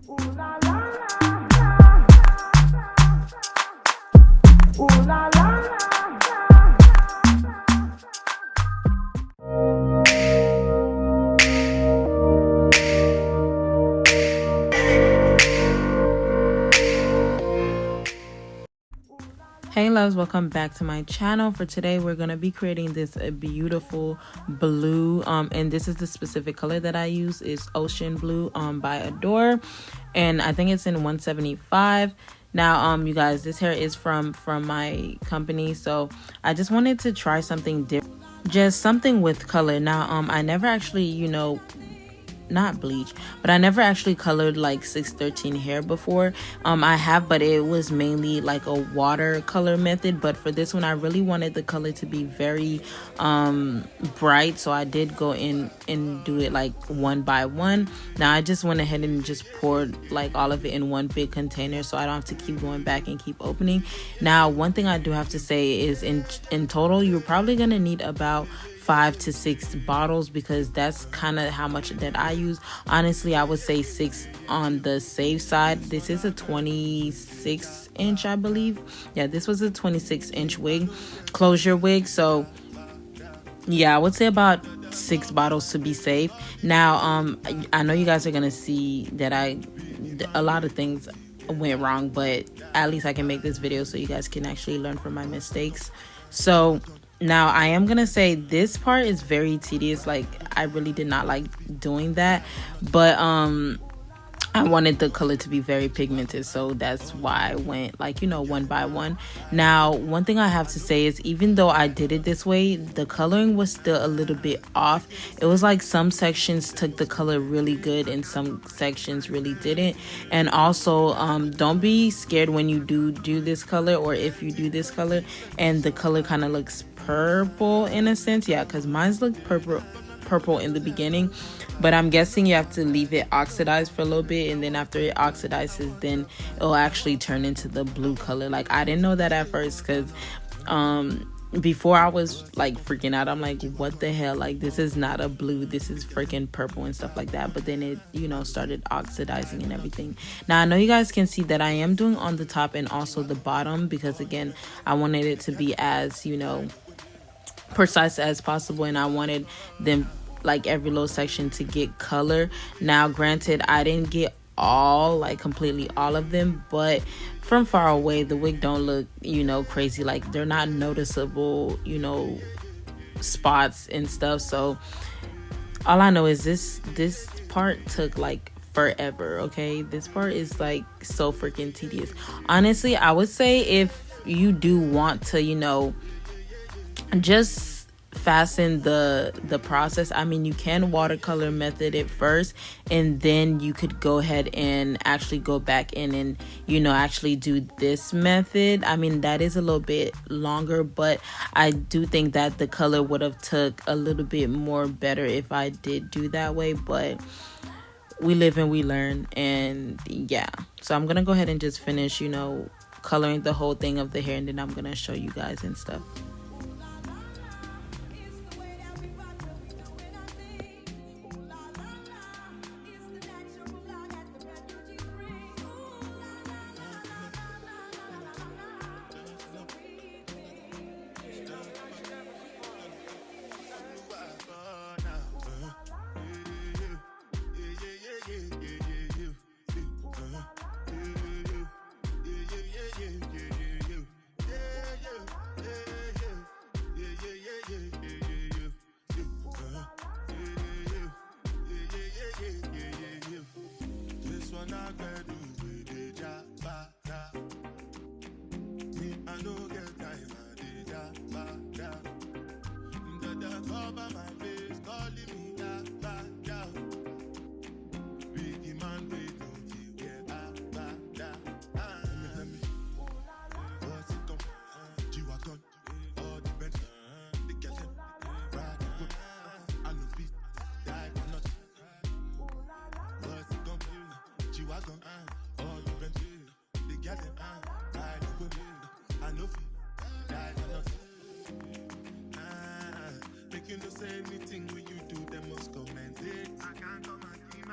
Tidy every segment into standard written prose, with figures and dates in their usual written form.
Hey loves, welcome back to my channel. For today we're going to be creating this beautiful blue, and this is the specific color that I use is Ocean Blue by Adore, and I think it's in 175. Now you guys, this hair is from my company, so I just wanted to try something different, just something with color. Now I never actually, not bleach, but I never actually colored like 613 hair before. I have, but it was mainly like a watercolor method. But for this one, I really wanted the color to be very bright, so I did go in and do it like one by one. Now I just went ahead and just poured like all of it in one big container, so I don't have to keep going back and keep opening. Now one thing I do have to say is in total you're probably gonna need about 5 to 6 bottles, because that's kind of how much that I use. Honestly, I would say 6 on the safe side. This is a 26 inch, I believe. Yeah, this was a 26 inch wig, closure wig. So yeah, I would say about 6 bottles to be safe. Now I know you guys are gonna see that a lot of things went wrong, but at least I can make this video so you guys can actually learn from my mistakes. So now I am gonna say this part is very tedious. Like I really did not like doing that, but I wanted the color to be very pigmented, so that's why I went like, one by one. Now one thing I have to say is, even though I did it this way, the coloring was still a little bit off. It was like some sections took the color really good and some sections really didn't. And also don't be scared when you do this color, or if you do this color and the color kind of looks purple in a sense. Yeah, because mine's look purple in the beginning, but I'm guessing you have to leave it oxidized for a little bit, and then after it oxidizes, then it'll actually turn into the blue color. Like I didn't know that at first, because before I was like freaking out. I'm like, what the hell, like this is not a blue, this is freaking purple and stuff like that. But then it started oxidizing and everything. Now I know you guys can see that I am doing on the top and also the bottom, because again I wanted it to be as precise as possible, and I wanted them, like every little section, to get color. Now granted, I didn't get completely all of them, but from far away the wig don't look crazy. Like they're not noticeable spots and stuff. So all I know is this part took like forever. Okay, this part is like so freaking tedious. Honestly, I would say if you do want to just fasten the process, I mean, you can watercolor method it first, and then you could go ahead and actually go back in and actually do this method. I mean, that is a little bit longer, but I do think that the color would have took a little bit more better if I did do that way. But we live and we learn, and yeah, so I'm gonna go ahead and just finish coloring the whole thing of the hair, and then I'm gonna show you guys and stuff. Say anything when you do, they must comment it. I can't come and give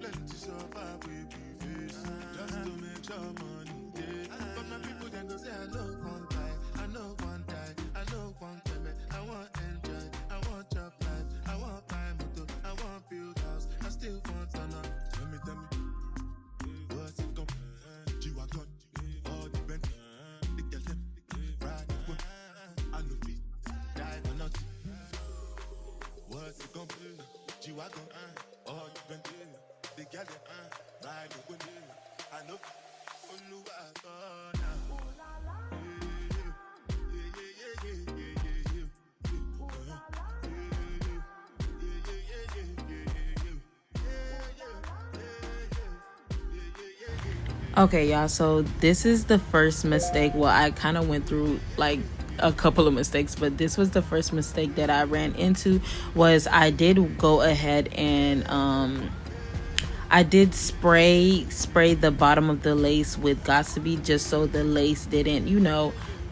Plenty so far we be face just to make sure money day. But my people then go say I know one die, I know one die, I know one payment. I want enjoy, I want job life, I want buy motor, I want build house, I still want to know. Tell me, what's it come? G-Wagon, all the bent, the girl them, ride the whip, I know fit, die for nothing. What's it come? G-Wagon, all the bent, the girl them, ride the whip, I know. Okay, y'all, so this is the first mistake. Well, I kind of went through like a couple of mistakes, but this was the first mistake that I ran into. Was I did go ahead and I did spray the bottom of the lace with Gossipy just so the lace didn't,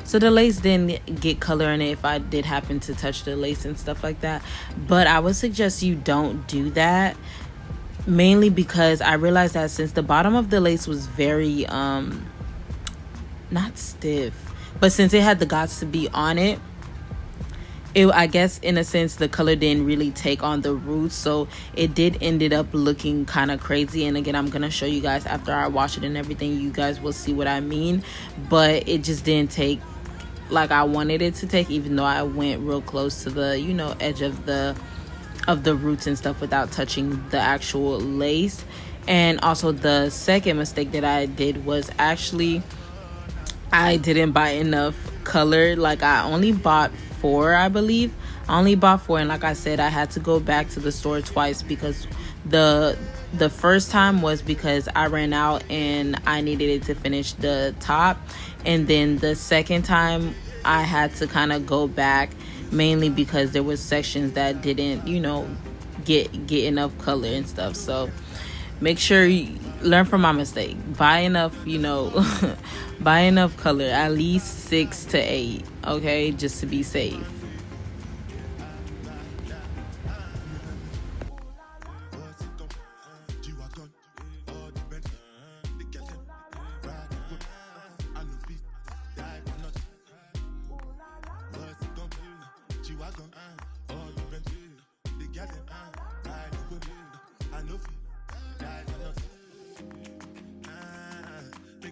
so the lace didn't get color in it if I did happen to touch the lace and stuff like that. But I would suggest you don't do that, mainly because I realized that since the bottom of the lace was very not stiff, but since it had the Gossipy on it, I guess in a sense the color didn't really take on the roots, so it did ended up looking kind of crazy. And again, I'm gonna show you guys after I wash it and everything. You guys will see what I mean, but it just didn't take like I wanted it to take, even though I went real close to the edge of the roots and stuff without touching the actual lace. And also the second mistake that I did was actually I didn't buy enough color. Like I only bought 4, I believe. I only bought 4, and like I said, I had to go back to the store twice because the first time was because I ran out and I needed it to finish the top, and then the second time I had to kind of go back mainly because there was sections that didn't get enough color and stuff. So make sure you learn from my mistake. Buy enough buy enough color, at least 6 to 8, okay, just to be safe.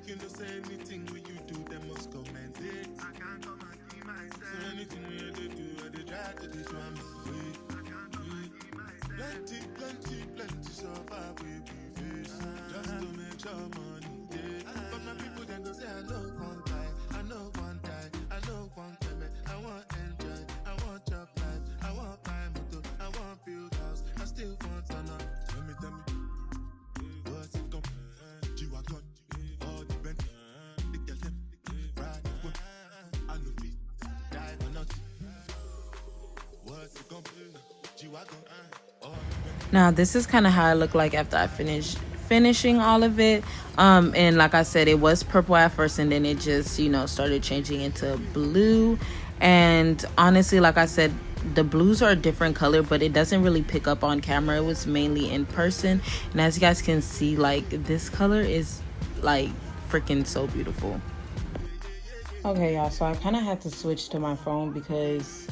You know, say anything when you do, they must comment it. I can't come and see myself. So anything when you do, I dey try to this one. Plenty so far we be face just to make sure money day. But my people then go say I know one die, I know one die, I know one payment. I want enjoy, I want job life, I want buy motor, I want build house, I still want to know. Tell me, what's it come? G-Wagon. Now this is kind of how I look like after I finishing all of it. And like I said, it was purple at first, and then it just started changing into blue. And honestly, like I said, the blues are a different color, but it doesn't really pick up on camera. It was mainly in person, and as you guys can see, like this color is like freaking so beautiful. Okay, y'all, so I kind of had to switch to my phone because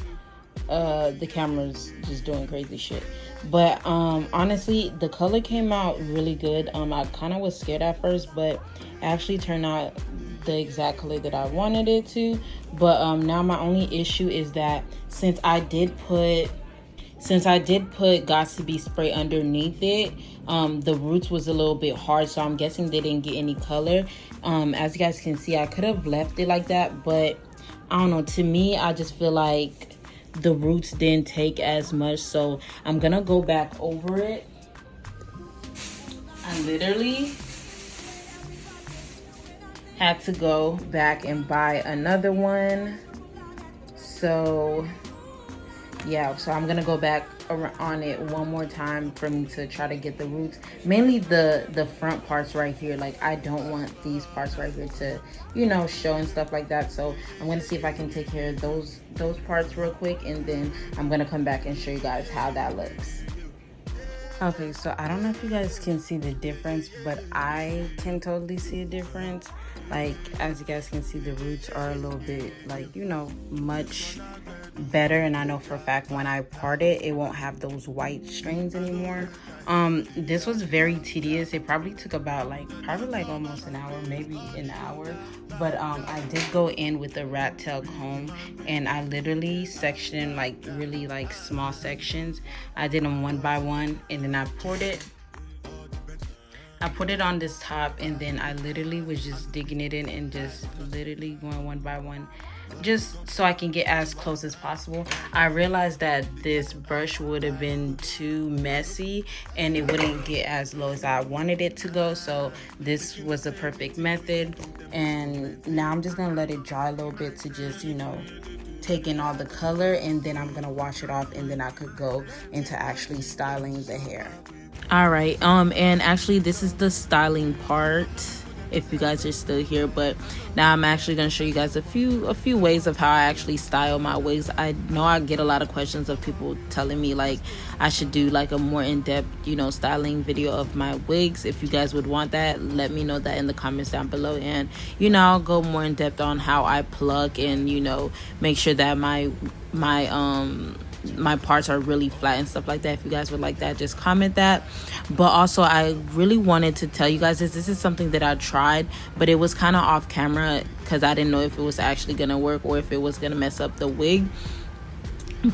the camera's just doing crazy shit. But honestly, the color came out really good. I kind of was scared at first, but it actually turned out the exact color that I wanted it to. But now my only issue is that since I did put Gossipy spray underneath it, the roots was a little bit hard, so I'm guessing they didn't get any color. As you guys can see, I could have left it like that, but I don't know, to me I just feel like the roots didn't take as much, so I'm gonna go back over it. I literally had to go back and buy another one. So yeah, so I'm gonna go back on it one more time for me to try to get the roots, mainly the front parts right here. Like I don't want these parts right here to, you know, show and stuff like that. So I'm gonna see if I can take care of those parts real quick, and then I'm gonna come back and show you guys how that looks. Okay, so I don't know if you guys can see the difference, but I can totally see a difference. Like, as you guys can see, the roots are a little bit, like, you know, much better. And I know for a fact when I part it, it won't have those white strings anymore. This was very tedious. It probably took about probably like almost an hour, maybe an hour. But I did go in with a rat tail comb, and I literally sectioned like really like small sections. I did them one by one, and then I poured it. I put it on this top, and then I literally was just digging it in and just literally going one by one, just so I can get as close as possible. I realized that this brush would have been too messy and it wouldn't get as low as I wanted it to go, so this was the perfect method. And now I'm just gonna let it dry a little bit to just, you know, take in all the color, and then I'm gonna wash it off, and then I could go into actually styling the hair. All right, and actually this is the styling part, if you guys are still here. But now I'm actually going to show you guys a few ways of how I actually style my wigs. I know I get a lot of questions of people telling me like I should do like a more in-depth, you know, styling video of my wigs. If you guys would want that, let me know that in the comments down below, and you know, I'll go more in depth on how I pluck and, you know, make sure that my parts are really flat and stuff like that. If you guys would like that, just comment that. But also, I really wanted to tell you guys this is something that I tried, but it was kind of off camera because I didn't know if it was actually gonna work or if it was gonna mess up the wig.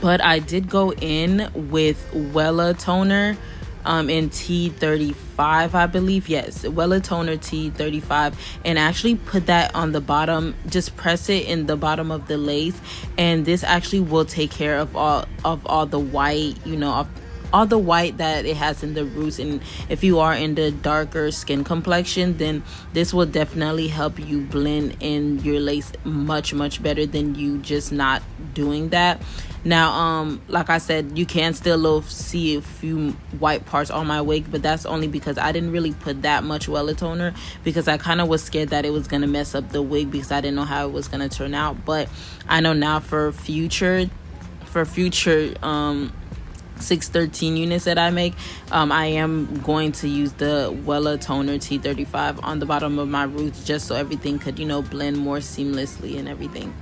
But I did go in with Wella toner in T35, I believe. Yes, Wella toner T35, and actually put that on the bottom. Just press it in the bottom of the lace, and this actually will take care of all the white, you know, of all the white that it has in the roots. And if you are in the darker skin complexion, then this will definitely help you blend in your lace much better than you just not doing that. Now, like I said, you can still see a few white parts on my wig, but that's only because I didn't really put that much Wella toner, because I kind of was scared that it was going to mess up the wig because I didn't know how it was going to turn out. But I know now for future 613 units that I make, I am going to use the Wella toner T35 on the bottom of my roots, just so everything could, you know, blend more seamlessly and everything.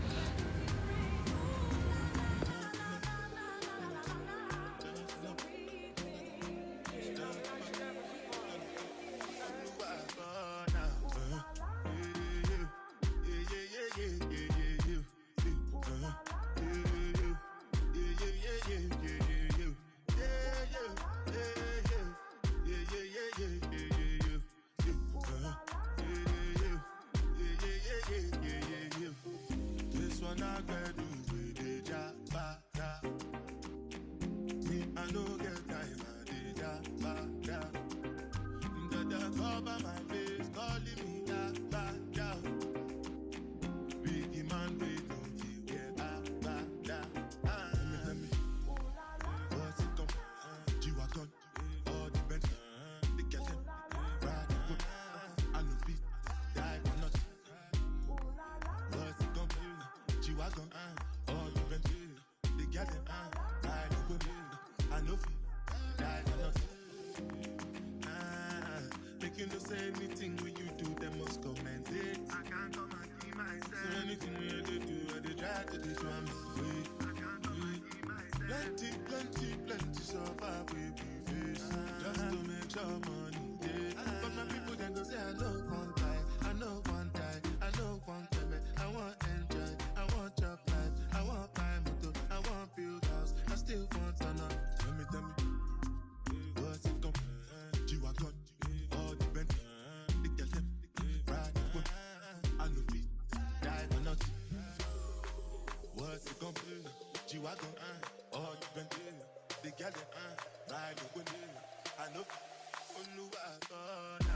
You know, say anything when you do, they must comment it. I can't come and keep myself. So anything when you do, I they try to do I'm way. Plenty, so far we face. Just to make sure money day. But my people then go say, I know one time, I know one time, I know one time. I want enjoy, I want job life, I want buy motor, I want build house, I still want to know. Tell me, what's it come? G-Wagon. G-Wagon, all you been doing, the girl, ride with me. I know, only what I thought now.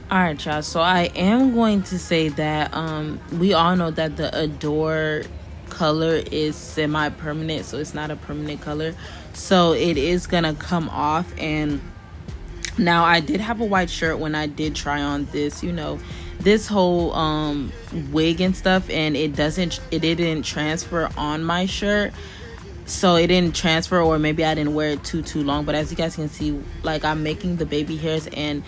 All right, y'all. So I am going to say that we all know that the Adore color is semi-permanent, so it's not a permanent color. So it is gonna come off. And now I did have a white shirt when I did try on this, this whole wig and stuff, and it didn't transfer on my shirt. So it didn't transfer, or maybe I didn't wear it too long. But as you guys can see, like, I'm making the baby hairs and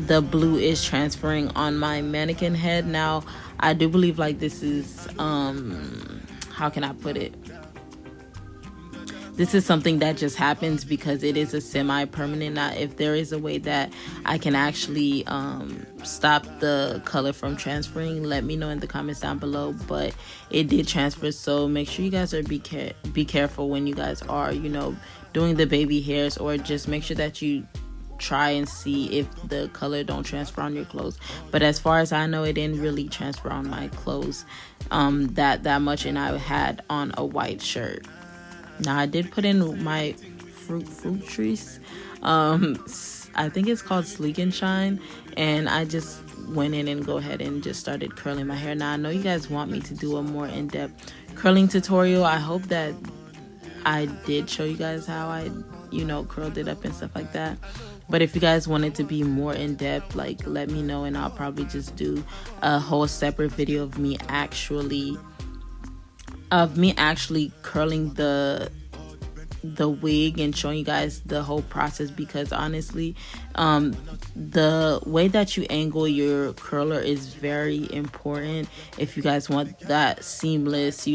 the blue is transferring on my mannequin head. Now I do believe, like, this is how can I put it, this is something that just happens because it is a semi-permanent. Now if there is a way that I can actually stop the color from transferring, let me know in the comments down below. But it did transfer, so make sure you guys are be careful when you guys are doing the baby hairs, or just make sure that you try and see if the color don't transfer on your clothes. But as far as I know, it didn't really transfer on my clothes that much, and I had on a white shirt. Now I did put in my fruit trees. I think it's called Sleek and Shine, and I just went in and go ahead and just started curling my hair. Now I know you guys want me to do a more in-depth curling tutorial. I hope that I did show you guys how I curled it up and stuff like that. But if you guys want it to be more in-depth, like, let me know, and I'll probably just do a whole separate video of me actually curling the wig and showing you guys the whole process. Because honestly, the way that you angle your curler is very important if you guys want that seamless,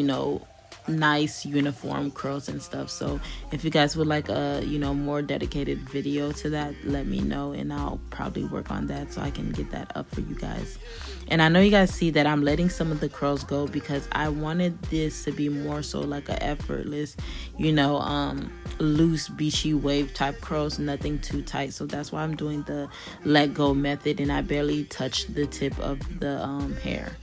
nice uniform curls and stuff. So if you guys would like a more dedicated video to that, let me know, and I'll probably work on that so I can get that up for you guys. And I know you guys see that I'm letting some of the curls go because I wanted this to be more so like a effortless, loose beachy wave type curls, nothing too tight. So that's why I'm doing the let go method, and I barely touch the tip of the hair.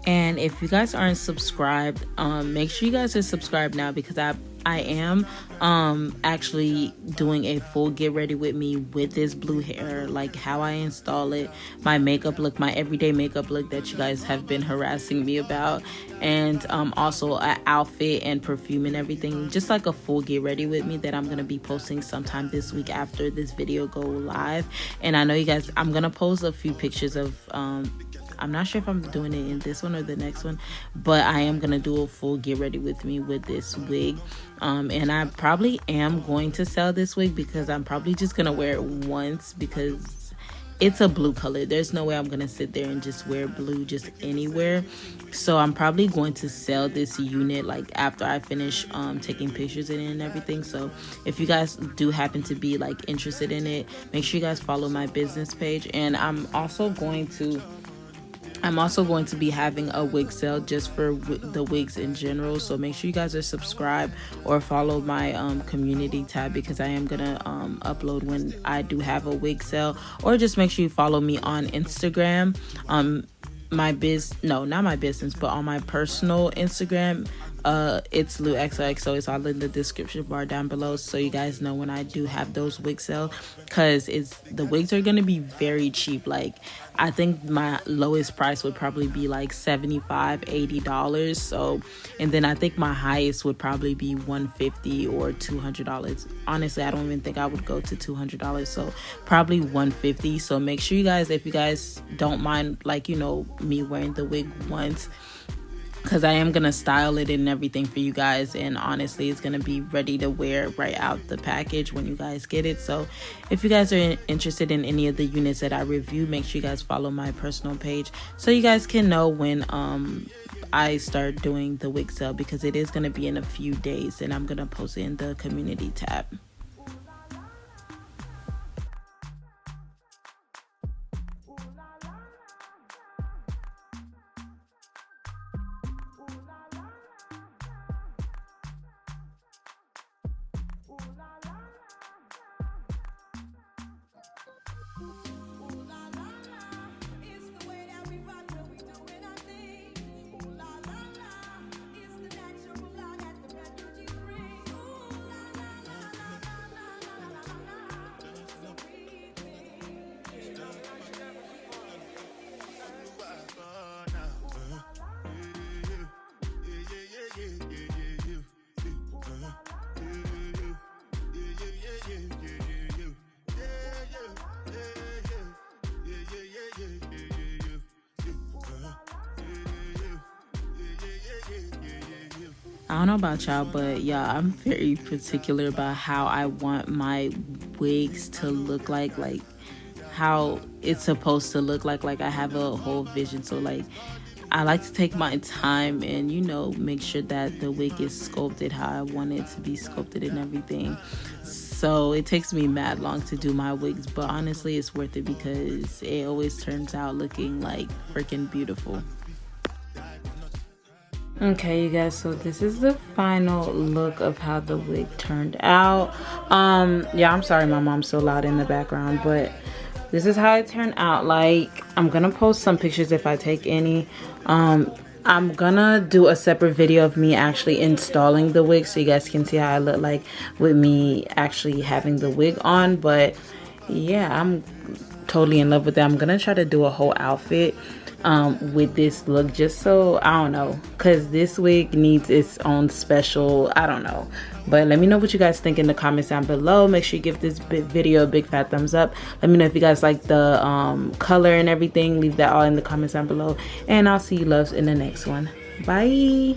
And if you guys aren't subscribed, make sure you guys are subscribed now, because I am actually doing a full get ready with me with this blue hair, like how I install it, my makeup look, my everyday makeup look that you guys have been harassing me about, and also an outfit and perfume and everything, just like a full get ready with me that I'm gonna be posting sometime this week after this video go live. And I know you guys, I'm gonna post a few pictures of I'm not sure if I'm doing it in this one or the next one, but I am gonna do a full get ready with me with this wig, and I probably am going to sell this wig because I'm probably just gonna wear it once, because it's a blue color. There's no way I'm gonna sit there and just wear blue just anywhere. So I'm probably going to sell this unit like after I finish taking pictures in it and everything. So if you guys do happen to be like interested in it, make sure you guys follow my business page. And I'm also going to be having a wig sale just for the wigs in general. So make sure you guys are subscribed or follow my community tab, because I am gonna upload when I do have a wig sale. Or just make sure you follow me on Instagram, not my business, but on my personal Instagram, it's Lou XOXO. It's all in the description bar down below, so you guys know when I do have those wig sale, because the wigs are gonna be very cheap. Like, I think my lowest price would probably be like $75-$80. So, and then I think my highest would probably be $150 or $200. Honestly, I don't even think I would go to $200. So probably $150. So make sure you guys, if you guys don't mind, like, you know, me wearing the wig once, because I am going to style it and everything for you guys, and honestly it's going to be ready to wear right out the package when you guys get it. So if you guys are interested in any of the units that I review, make sure you guys follow my personal page so you guys can know when I start doing the wig sale, because it is going to be in a few days, and I'm going to post it in the community tab. I don't know about y'all, but yeah, I'm very particular about how I want my wigs to look like how it's supposed to look like. Like, I have a whole vision, so like I like to take my time and, you know, make sure that the wig is sculpted how I want it to be sculpted and everything. So it takes me mad long to do my wigs, but honestly it's worth it because it always turns out looking like freaking beautiful. Okay, you guys, so this is the final look of how the wig turned out. Yeah, I'm sorry my mom's so loud in the background, but this is how it turned out. Like, I'm gonna post some pictures if I take any. I'm gonna do a separate video of me actually installing the wig so you guys can see how I look like with me actually having the wig on. But yeah, I'm totally in love with that. I'm gonna try to do a whole outfit with this look, just so, I don't know, because this wig needs its own special, I don't know. But let me know what you guys think in the comments down below. Make sure you give this video a big fat thumbs up. Let me know if you guys like the color and everything. Leave that all in the comments down below, and I'll see you loves in the next one. Bye.